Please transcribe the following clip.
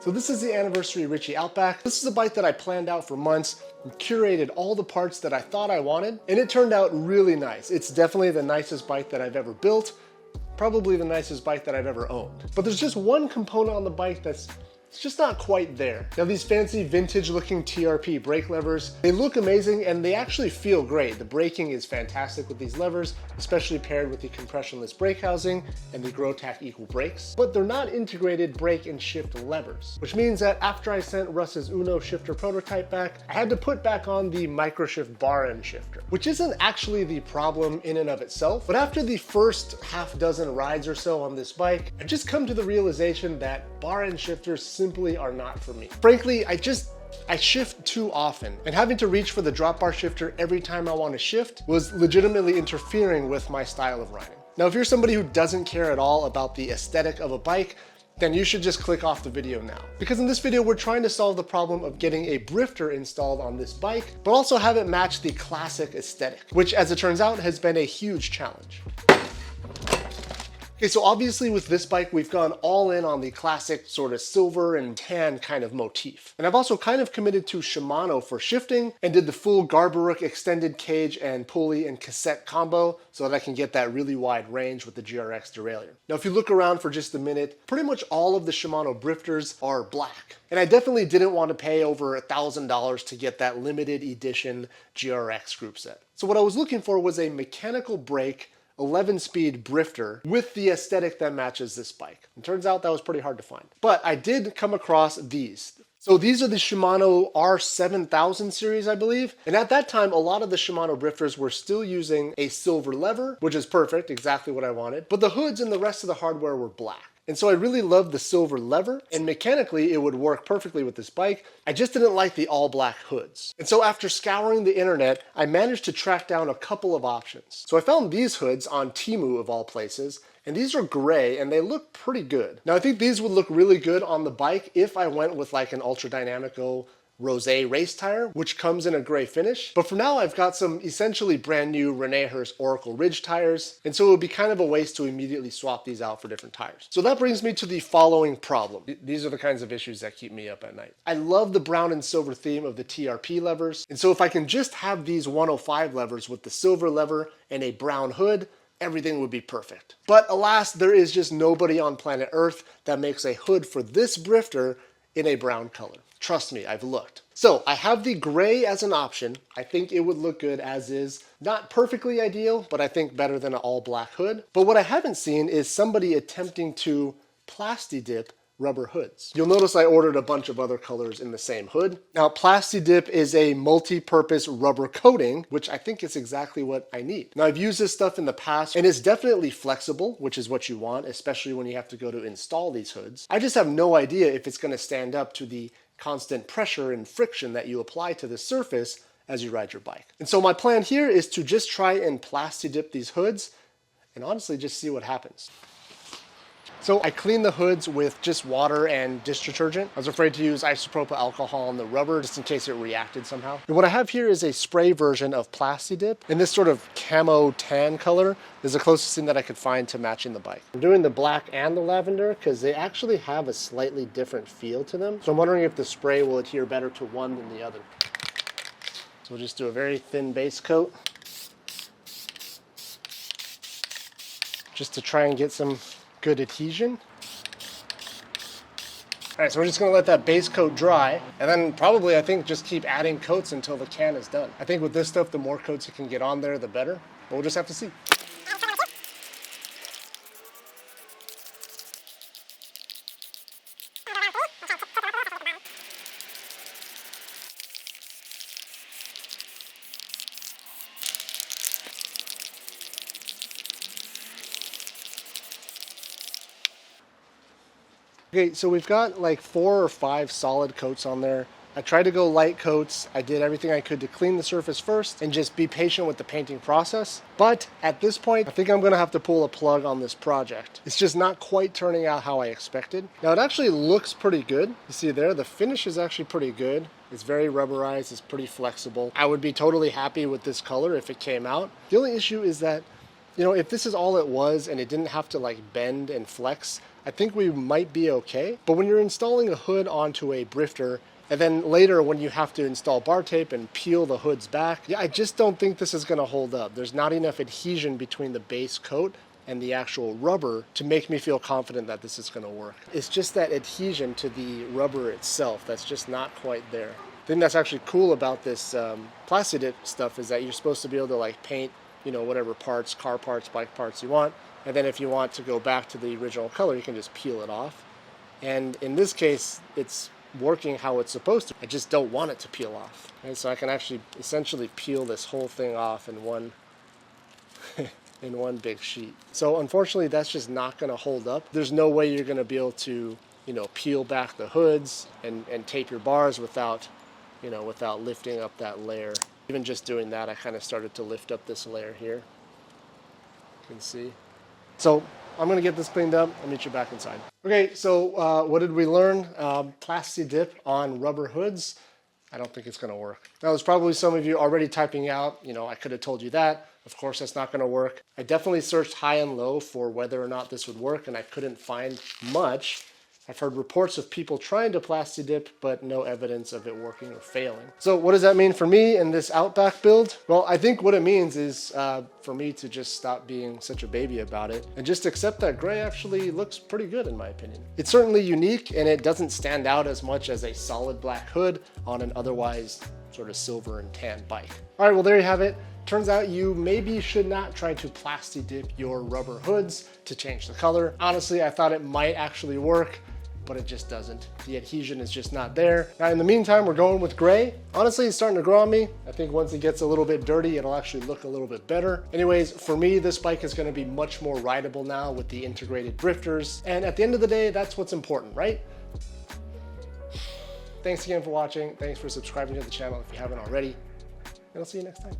So this is the Anniversary Ritchey Outback. This is a bike that I planned out for months and curated all the parts that I thought I wanted, and it turned out really nice. It's definitely the nicest bike that I've ever built, probably the nicest bike that I've ever owned. But there's just one component on the bike that's it's just not quite there. Now these fancy vintage looking TRP brake levers, they look amazing and they actually feel great. The braking is fantastic with these levers, especially paired with the compressionless brake housing and the Growtac Equal brakes. But they're not integrated brake and shift levers, which means that after I sent Russ's Uno shifter prototype back, I had to put back on the Microshift bar end shifter, which isn't actually the problem in and of itself. But after the first half dozen rides or so on this bike, I've just come to the realization that bar end shifters simply are not for me. Frankly, I shift too often, and having to reach for the drop bar shifter every time I want to shift was legitimately interfering with my style of riding. Now, if you're somebody who doesn't care at all about the aesthetic of a bike, then you should just click off the video now. Because in this video, we're trying to solve the problem of getting a Brifter installed on this bike, but also have it match the classic aesthetic, which as it turns out has been a huge challenge. Okay, so obviously with this bike, we've gone all in on the classic sort of silver and tan kind of motif. And I've also kind of committed to Shimano for shifting and did the full Garbaruk extended cage and pulley and cassette combo so that I can get that really wide range with the GRX derailleur. Now, if you look around for just a minute, pretty much all of the Shimano Brifters are black. And I definitely didn't want to pay over $1,000 to get that limited edition GRX group set. So what I was looking for was a mechanical brake 11-speed Brifter with the aesthetic that matches this bike. And turns out that was pretty hard to find. But I did come across these. So these are the Shimano R7000 series, I believe. And at that time, a lot of the Shimano Brifters were still using a silver lever, which is perfect, exactly what I wanted. But the hoods and the rest of the hardware were black. And so I really loved the silver lever, and mechanically it would work perfectly with this bike. I just didn't like the all black hoods. And so after scouring the internet, I managed to track down a couple of options. So I found these hoods on Temu of all places, and these are gray and they look pretty good. Now I think these would look really good on the bike if I went with like an Ultra Dynamico Rosé race tire, which comes in a gray finish. But for now, I've got some essentially brand new Rene Hurst Oracle Ridge tires, and so it would be kind of a waste to immediately swap these out for different tires. So that brings me to the following problem. These are the kinds of issues that keep me up at night. I love the brown and silver theme of the TRP levers, and so if I can just have these 105 levers with the silver lever and a brown hood, everything would be perfect. But alas, there is just nobody on planet Earth that makes a hood for this Brifter in a brown color. Trust me, I've looked. So I have the gray as an option. I think it would look good as is. Not perfectly ideal, but I think better than an all black hood. But what I haven't seen is somebody attempting to Plastidip rubber hoods. You'll notice I ordered a bunch of other colors in the same hood. Now, Plastidip is a multi-purpose rubber coating, which I think is exactly what I need. Now, I've used this stuff in the past, and it's definitely flexible, which is what you want, especially when you have to go to install these hoods. I just have no idea if it's going to stand up to the constant pressure and friction that you apply to the surface as you ride your bike. And so my plan here is to just try and Plastidip these hoods and honestly just see what happens. So I cleaned the hoods with just water and dish detergent. I was afraid to use isopropyl alcohol on the rubber just in case it reacted somehow. And what I have here is a spray version of Plastidip. And this sort of camo tan color is the closest thing that I could find to matching the bike. I'm doing the black and the lavender because they actually have a slightly different feel to them. So I'm wondering if the spray will adhere better to one than the other. So we'll just do a very thin base coat, just to try and get some good adhesion. All right, so we're just gonna let that base coat dry, and then probably, I think, just keep adding coats until the can is done. I think with this stuff, the more coats you can get on there, the better, but we'll just have to see. Okay, so we've got like 4 or 5 solid coats on there. I tried to go light coats. I did everything I could to clean the surface first and just be patient with the painting process. But at this point, I think I'm gonna have to pull a plug on this project. It's just not quite turning out how I expected. Now it actually looks pretty good. You see there, the finish is actually pretty good. It's very rubberized, it's pretty flexible. I would be totally happy with this color if it came out. The only issue is that You know, if this is all it was and it didn't have to like bend and flex, I think we might be okay. But when you're installing a hood onto a Brifter, and then later when you have to install bar tape and peel the hoods back, yeah, I just don't think this is gonna hold up. There's not enough adhesion between the base coat and the actual rubber to make me feel confident that this is gonna work. It's just that adhesion to the rubber itself that's just not quite there. The thing that's actually cool about this Plastidip stuff is that you're supposed to be able to like paint, you know, whatever parts, car parts, bike parts you want. And then if you want to go back to the original color, you can just peel it off. And in this case, it's working how it's supposed to. I just don't want it to peel off. And so I can actually essentially peel this whole thing off in one in one big sheet. So unfortunately, that's just not going to hold up. There's no way you're going to be able to, you know, peel back the hoods and tape your bars without, you know, without lifting up that layer. Even just doing that, I kind of started to lift up this layer here. You can see. So I'm going to get this cleaned up. I'll meet you back inside. Okay, so what did we learn? Plastidip on rubber hoods. I don't think it's going to work. Now, there's probably some of you already typing out, you know, I could have told you that. Of course, that's not going to work. I definitely searched high and low for whether or not this would work, and I couldn't find much. I've heard reports of people trying to Plastidip, but no evidence of it working or failing. So what does that mean for me in this Outback build? Well, I think what it means is for me to just stop being such a baby about it and just accept that gray actually looks pretty good in my opinion. It's certainly unique and it doesn't stand out as much as a solid black hood on an otherwise sort of silver and tan bike. All right, well, there you have it. Turns out you maybe should not try to Plastidip your rubber hoods to change the color. Honestly, I thought it might actually work, but it just doesn't. The adhesion is just not there. Now, in the meantime, we're going with gray. Honestly, it's starting to grow on me. I think once it gets a little bit dirty, it'll actually look a little bit better. Anyways, for me, this bike is gonna be much more rideable now with the integrated drifters. And at the end of the day, that's what's important, right? Thanks again for watching. Thanks for subscribing to the channel if you haven't already. And I'll see you next time.